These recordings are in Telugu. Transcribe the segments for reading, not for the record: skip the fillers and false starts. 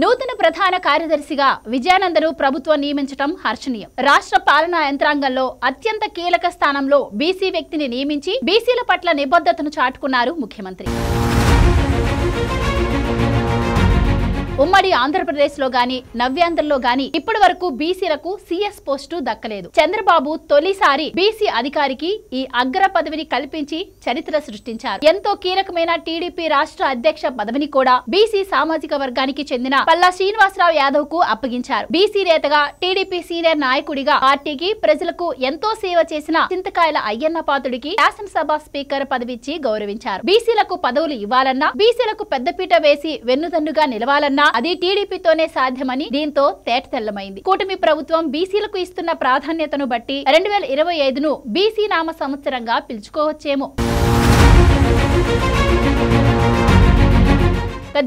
నూతన ప్రధాన కార్యదర్శిగా విజయానందను ప్రభుత్వం నియమించడం హర్షణీయం. రాష్ట్ర పాలనా యంత్రాంగంలో అత్యంత కీలక స్థానంలో బీసీ వ్యక్తిని నియమించి బీసీల పట్ల నిబద్ధతను చాటుకున్నారు ముఖ్యమంత్రి. ఉమ్మడి ఆంధ్రప్రదేశ్లో గాని నవ్యాంధ్రలో గాని ఇప్పటి వరకు బీసీలకు సీఎస్ పోస్టు దక్కలేదు. చంద్రబాబు తొలిసారి బీసీ అధికారికి ఈ అగ్ర పదవిని కల్పించి చరిత్ర సృష్టించారు. ఎంతో కీలకమైన టీడీపీ రాష్ట్ర అధ్యక్ష పదవిని కూడా బీసీ సామాజిక వర్గానికి చెందిన పల్లా శ్రీనివాసరావు యాదవ్ కు అప్పగించారు. బీసీ నేతగా టీడీపీ సీనియర్ నాయకుడిగా పార్టీకి ప్రజలకు ఎంతో సేవ చేసిన చింతకాయల అయ్యన్న పాత్రుడికి శాసనసభ స్పీకర్ పదవిచ్చి గౌరవించారు. బీసీలకు పదవులు ఇవ్వాలన్నా, బీసీలకు పెద్దపీట వేసి వెన్నుదన్నుగా నిలవాలన్నా అది టీడీపీతోనే సాధ్యమని దీంతో తేటతెల్లమైంది. కూటమి ప్రభుత్వం బీసీలకు ఇస్తున్న ప్రాధాన్యతను బట్టి 2025ను బీసీ నామ సంవత్సరంగా పిలుచుకోవచ్చేమో.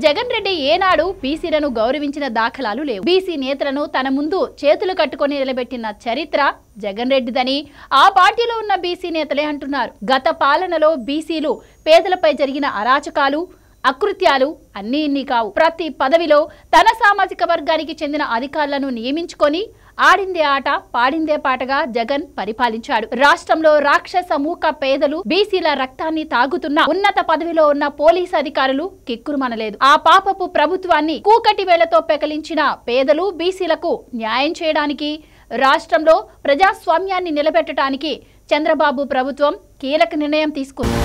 జగన్ రెడ్డి ఏనాడు బీసీలను గౌరవించిన దాఖలాలు లేవు. బీసీ నేతలను తన ముందు చేతులు కట్టుకొని నిలబెట్టిన చరిత్ర జగన్ రెడ్డిదని ఆ పార్టీలో ఉన్న బీసీ నేతలే అంటున్నారు. గత పాలనలో బీసీలు పేదలపై జరిగిన అరాచకాలు, అకృత్యాలు అన్నీ ఇన్ని కావు. ప్రతి పదవిలో తన సామాజిక వర్గానికి చెందిన అధికారులను నియమించుకొని ఆడిందే ఆట పాడిందే పాటగా జగన్ పరిపాలించాడు. రాష్ట్రంలో రాక్షస మూక పేదలు, బీసీల రక్తాన్ని తాగుతున్న ఉన్నత పదవిలో ఉన్న పోలీసు అధికారులు కిక్కురుమనలేదు. ఆ పాపపు ప్రభుత్వాన్ని కూకటి వేళ్లతో పెకలించిన పేదలు, బీసీలకు న్యాయం చేయడానికి, రాష్ట్రంలో ప్రజాస్వామ్యాన్ని నిలబెట్టడానికి చంద్రబాబు ప్రభుత్వం కీలక నిర్ణయం తీసుకుంది.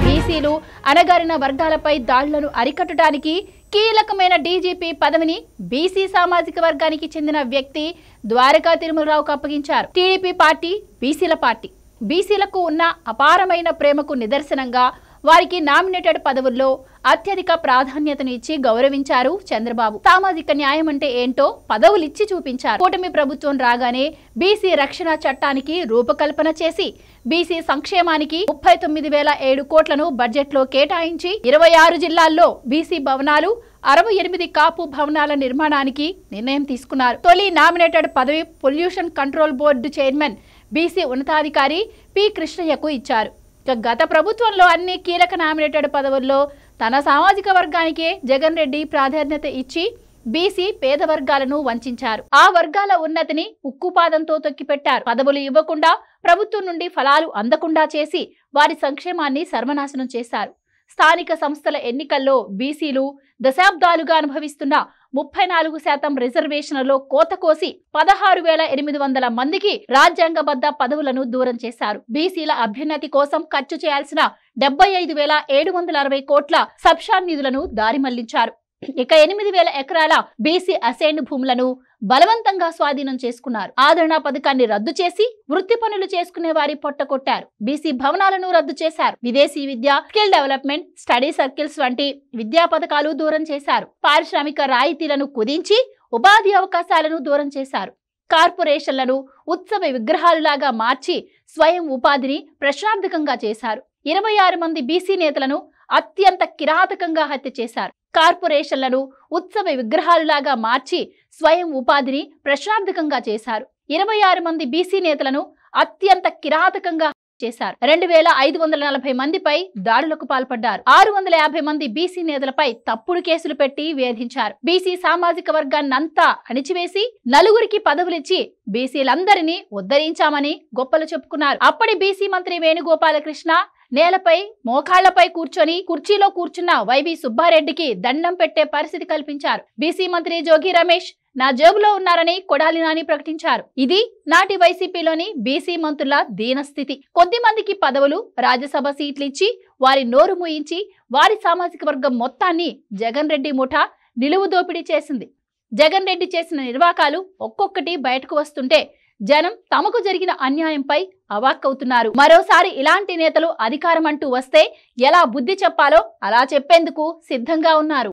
బీసీలు అణగారిన వర్గాలపై దాడులను అరికట్టడానికి కీలకమైన డీజీపీ పదవిని బీసీ సామాజిక వర్గానికి చెందిన వ్యక్తి ద్వారకా తిరుమలరావుకు అప్పగించారు. టీడీపీ పార్టీ బీసీల పార్టీ. బీసీలకు ఉన్న అపారమైన ప్రేమకు నిదర్శనంగా వారికి నామినేటెడ్ పదవుల్లో అత్యధిక ప్రాధాన్యతను ఇచ్చి గౌరవించారు చంద్రబాబు. సామాజిక న్యాయం అంటే ఏంటో పదవులిచ్చి చూపించారు. కూటమి ప్రభుత్వం రాగానే బీసీ రక్షణ చట్టానికి రూపకల్పన చేసి బీసీ సంక్షేమానికి 39,007 కోట్లను బడ్జెట్లో కేటాయించి 26 జిల్లాల్లో బీసీ భవనాలు, 68 కాపు భవనాల నిర్మాణానికి నిర్ణయం తీసుకున్నారు. తొలి నామినేటెడ్ పదవి pollution control board chairman BC ఉన్నతాధికారి పి కృష్ణయ్యకు ఇచ్చారు. గత ప్రభుత్వంలో అన్ని కీలక నామినేటెడ్ పదవుల్లో తన సామాజిక వర్గానికే జగన్ రెడ్డి ప్రాధాన్యత ఇచ్చి బీసీ పేద వర్గాలను వంచారు. ఆ వర్గాల ఉన్నతిని ఉక్కుపాదంతో తొక్కిపెట్టారు. పదవులు ఇవ్వకుండా, ప్రభుత్వం నుండి ఫలాలు అందకుండా చేసి వారి సంక్షేమాన్ని సర్వనాశనం చేశారు. స్థానిక సంస్థల ఎన్నికల్లో బీసీలు దశాబ్దాలుగా అనుభవిస్తున్న 34% రిజర్వేషన్లలో కోత కోసి 16,800 మందికి రాజ్యాంగబద్ధ పదవులను దూరం చేశారు. బీసీల అభ్యున్నతి కోసం ఖర్చు చేయాల్సిన 75,760 కోట్ల సబ్షాన్ నిధులను దారి మళ్లించారు. ఇక 8,000 ఎకరాల బీసీ అసైన్డ్ భూములను బలవంతంగా స్వాధీనం చేసుకున్నారు. ఆదరణ పథకాన్ని రద్దు చేసి వృత్తి పనులు చేసుకునే వారి పొట్టకొట్టారు. బీసీ భవనాలను రద్దు చేశారు. విదేశీ విద్య, స్కిల్ డెవలప్మెంట్, స్టడీ సర్కిల్స్ వంటి విద్యా పథకాలు దూరం చేశారు. పారిశ్రామిక రాయితీలను కుదించి ఉపాధి అవకాశాలను దూరం చేశారు. కార్పొరేషన్లను ఉత్సవ విగ్రహాలులాగా మార్చి స్వయం ఉపాధిని ప్రశ్నార్థకంగా చేశారు. 26 మంది బీసీ నేతలను అత్యంత కిరాతకంగా హత్య చేశారు. కార్పొరేషన్లను ఉత్సవ విగ్రహాలులాగా మార్చి స్వయం ఉపాధిని ప్రశ్నార్థకంగా చేశారు. 26 మంది బీసీ నేతలను అత్యంత కిరాతకంగా చేశారు. 2,540 మందిపై దాడులకు పాల్పడ్డారు. 650 మంది బీసీ నేతలపై తప్పుడు కేసులు పెట్టి వేధించారు. బీసీ సామాజిక వర్గాన్నంతా అణిచివేసి నలుగురికి పదవులిచ్చి బీసీలందరినీ ఉద్ధరించామని గొప్పలు చెప్పుకున్నారు. అప్పటి బీసీ మంత్రి వేణుగోపాలకృష్ణ నేలపై మోకాళ్లపై కూర్చొని కుర్చీలో కూర్చున్న వైవి సుబ్బారెడ్డికి దండం పెట్టే పరిస్థితి కల్పించారు. బీసీ మంత్రి జోగి రమేష్ నా జేబులో ఉన్నారని కొడాలి నాని ప్రకటించారు. ఇది నాటి వైసీపీలోని బీసీ మంత్రుల దీనస్థితి. కొద్ది మందికి పదవులు, రాజ్యసభ సీట్లు ఇచ్చి వారి నోరు మూయించి వారి సామాజిక వర్గం మొత్తాన్ని జగన్ రెడ్డి ముఠా నిలువు దోపిడీ చేసింది. జగన్ రెడ్డి చేసిన నిర్వాకాలు ఒక్కొక్కటి బయటకు వస్తుంటే జనం తమకు జరిగిన అన్యాయంపై అవాక్కవుతున్నారు. మరోసారి ఇలాంటి నేతలు అధికారం అంటూ వస్తే ఎలా బుద్ధి చెప్పాలో అలా చెప్పేందుకు సిద్ధంగా ఉన్నారు.